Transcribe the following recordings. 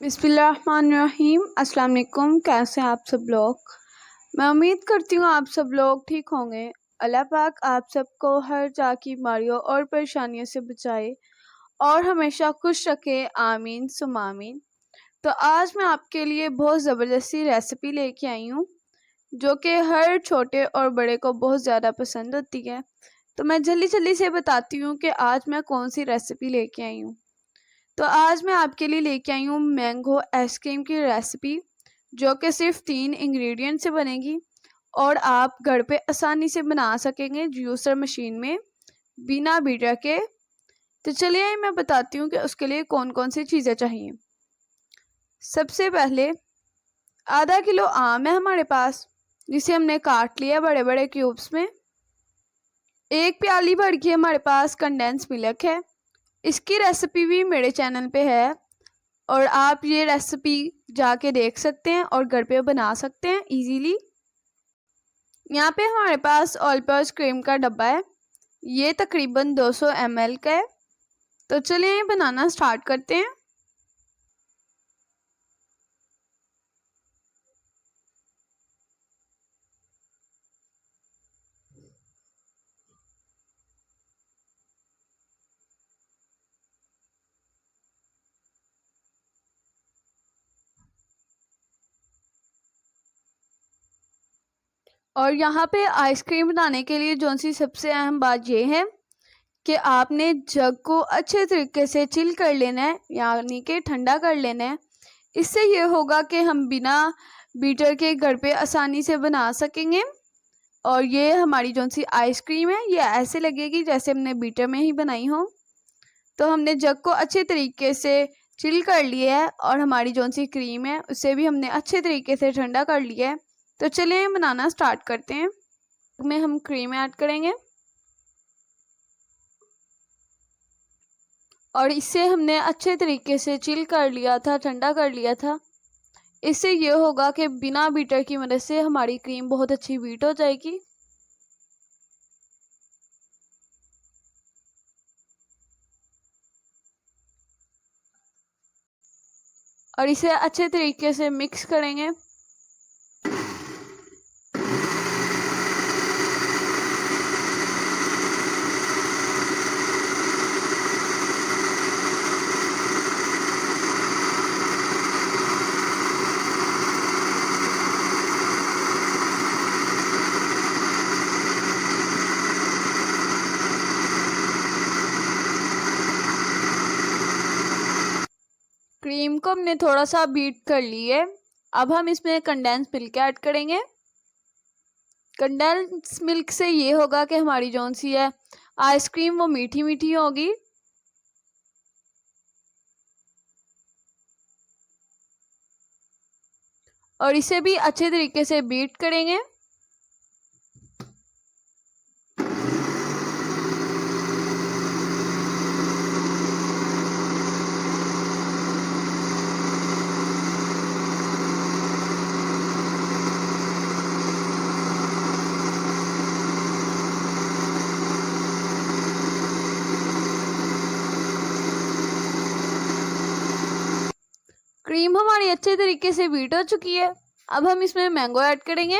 बिस्मिल्लाहिर्रहमानिर्रहीम। अस्सलाम वालेकुम। कैसे हैं आप सब लोग? मैं उम्मीद करती हूँ आप सब लोग ठीक होंगे। अल्लाह पाक आप सबको हर जा की बीमारियों और परेशानियों से बचाए और हमेशा खुश रखे। आमीन सुम आमीन। तो आज मैं आपके लिए बहुत ज़बरदस्ती रेसिपी लेके आई हूँ जो कि हर छोटे और बड़े को बहुत ज़्यादा पसंद होती है। तो मैं जल्दी जल्दी से बताती हूँ कि आज मैं कौन सी रेसिपी लेके आई हूँ। तो आज मैं आपके लिए लेके आई हूँ मैंगो आइसक्रीम की रेसिपी जो कि सिर्फ 3 इंग्रेडिएंट से बनेगी और आप घर पे आसानी से बना सकेंगे जूसर मशीन में बिना बीटर के। तो चलिए मैं बताती हूँ कि उसके लिए कौन कौन सी चीज़ें चाहिए। सबसे पहले आधा किलो आम है हमारे पास, जिसे हमने काट लिया बड़े बड़े क्यूब्स में। 1 प्याली भर की हमारे पास कंडेंस मिल्क है। इसकी रेसिपी भी मेरे चैनल पे है और आप ये रेसिपी जाके देख सकते हैं और घर पे बना सकते हैं इजीली। यहाँ पे हमारे पास ऑल पर्पस क्रीम का डब्बा है, ये तकरीबन 200 ml का है। तो चलिए बनाना स्टार्ट करते हैं। और यहाँ पे आइसक्रीम बनाने के लिए जो सी सबसे अहम बात ये है कि आपने जग को अच्छे तरीके से चिल कर लेना है, यानी कि ठंडा कर लेना है। इससे ये होगा कि हम बिना बीटर के घर पे आसानी से बना सकेंगे। और ये हमारी जो सी आइसक्रीम है ये ऐसे लगेगी जैसे हमने बीटर में ही बनाई हो। तो हमने जग को अच्छे तरीके से चिल कर लिया है और हमारी जो सी क्रीम है उसे भी हमने अच्छे तरीके से ठंडा कर लिया है। तो चलिए बनाना स्टार्ट करते हैं। में हम क्रीम ऐड करेंगे और इसे हमने अच्छे तरीके से चिल कर लिया था, ठंडा कर लिया था। इससे ये होगा कि बिना बीटर की मदद से हमारी क्रीम बहुत अच्छी बीट हो जाएगी। और इसे अच्छे तरीके से मिक्स करेंगे। क्रीम को हमने थोड़ा सा बीट कर लिए। अब हम इसमें कंडेंस मिल्क ऐड करेंगे। कंडेंस मिल्क से ये होगा कि हमारी जौन सी है आइसक्रीम वो मीठी मीठी होगी। और इसे भी अच्छे तरीके से बीट करेंगे। क्रीम हमारी अच्छे तरीके से बीट हो चुकी है। अब हम इसमें मैंगो ऐड करेंगे।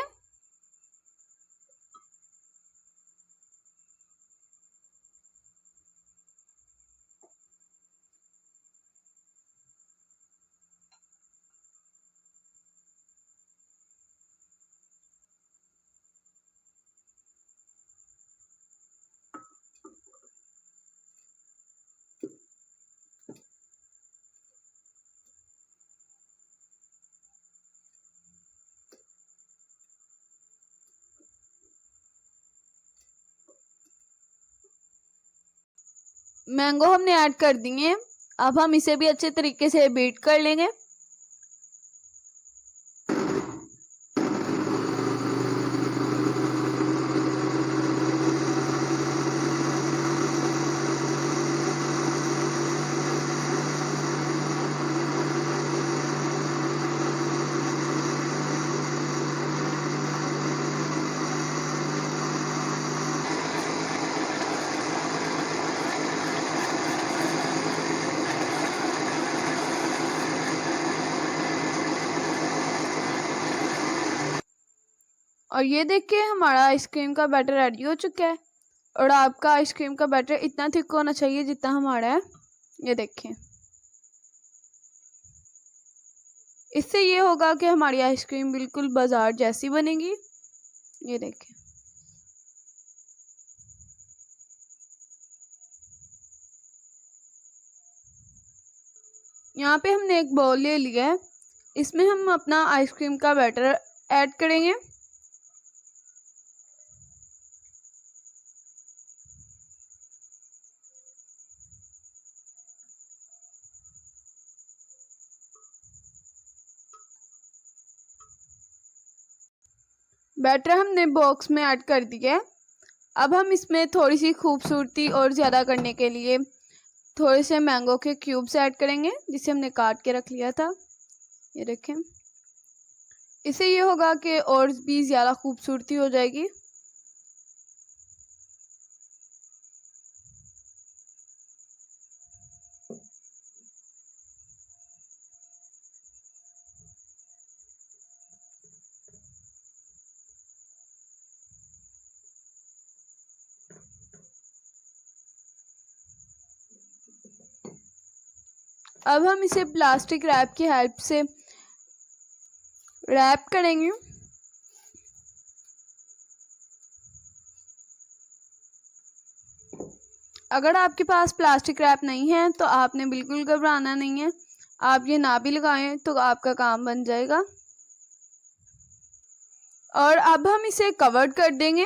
मैंगो हमने ऐड कर दिए। अब हम इसे भी अच्छे तरीके से बीट कर लेंगे। और ये देखिए हमारा आइसक्रीम का बैटर रेडी हो चुका है। और आपका आइसक्रीम का बैटर इतना थिक होना चाहिए जितना हमारा है। ये देखें, इससे ये होगा कि हमारी आइसक्रीम बिल्कुल बाजार जैसी बनेगी। ये देखें, यहाँ पे हमने एक बाउल ले लिया है, इसमें हम अपना आइसक्रीम का बैटर ऐड करेंगे। बैटर हमने बॉक्स में ऐड कर दिया है। अब हम इसमें थोड़ी सी खूबसूरती और ज़्यादा करने के लिए थोड़े से मैंगो के क्यूब्स ऐड करेंगे, जिसे हमने काट के रख लिया था। ये देखें, इससे ये होगा कि और भी ज़्यादा खूबसूरती हो जाएगी। अब हम इसे प्लास्टिक रैप की हेल्प से रैप करेंगे। अगर आपके पास प्लास्टिक रैप नहीं है तो आपने बिल्कुल घबराना नहीं है, आप ये ना भी लगाएं तो आपका काम बन जाएगा। और अब हम इसे कवर कर देंगे।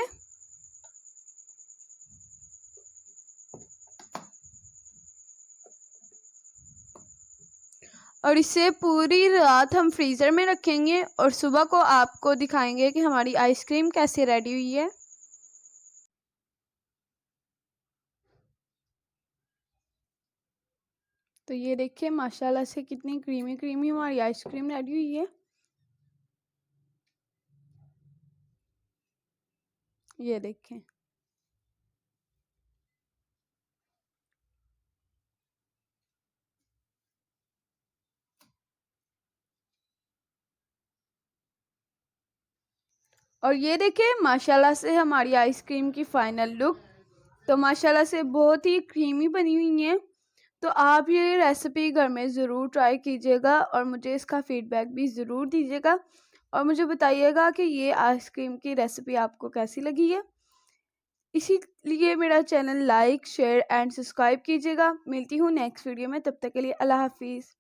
और इसे पूरी रात हम फ्रीज़र में रखेंगे और सुबह को आपको दिखाएंगे कि हमारी आइसक्रीम कैसे रेडी हुई है। तो ये देखिए माशाल्लाह से कितनी क्रीमी क्रीमी हमारी आइसक्रीम रेडी हुई है। ये देखें, और ये देखिए माशाल्लाह से हमारी आइसक्रीम की फाइनल लुक तो माशाल्लाह से बहुत ही क्रीमी बनी हुई है। तो आप ये रेसिपी घर में ज़रूर ट्राई कीजिएगा और मुझे इसका फीडबैक भी ज़रूर दीजिएगा और मुझे बताइएगा कि ये आइसक्रीम की रेसिपी आपको कैसी लगी है। इसीलिए मेरा channel like share and subscribe कीजिएगा। मिलती हूँ नेक्स्ट वीडियो में, तब तक के लिए अल्लाह हाफिज़।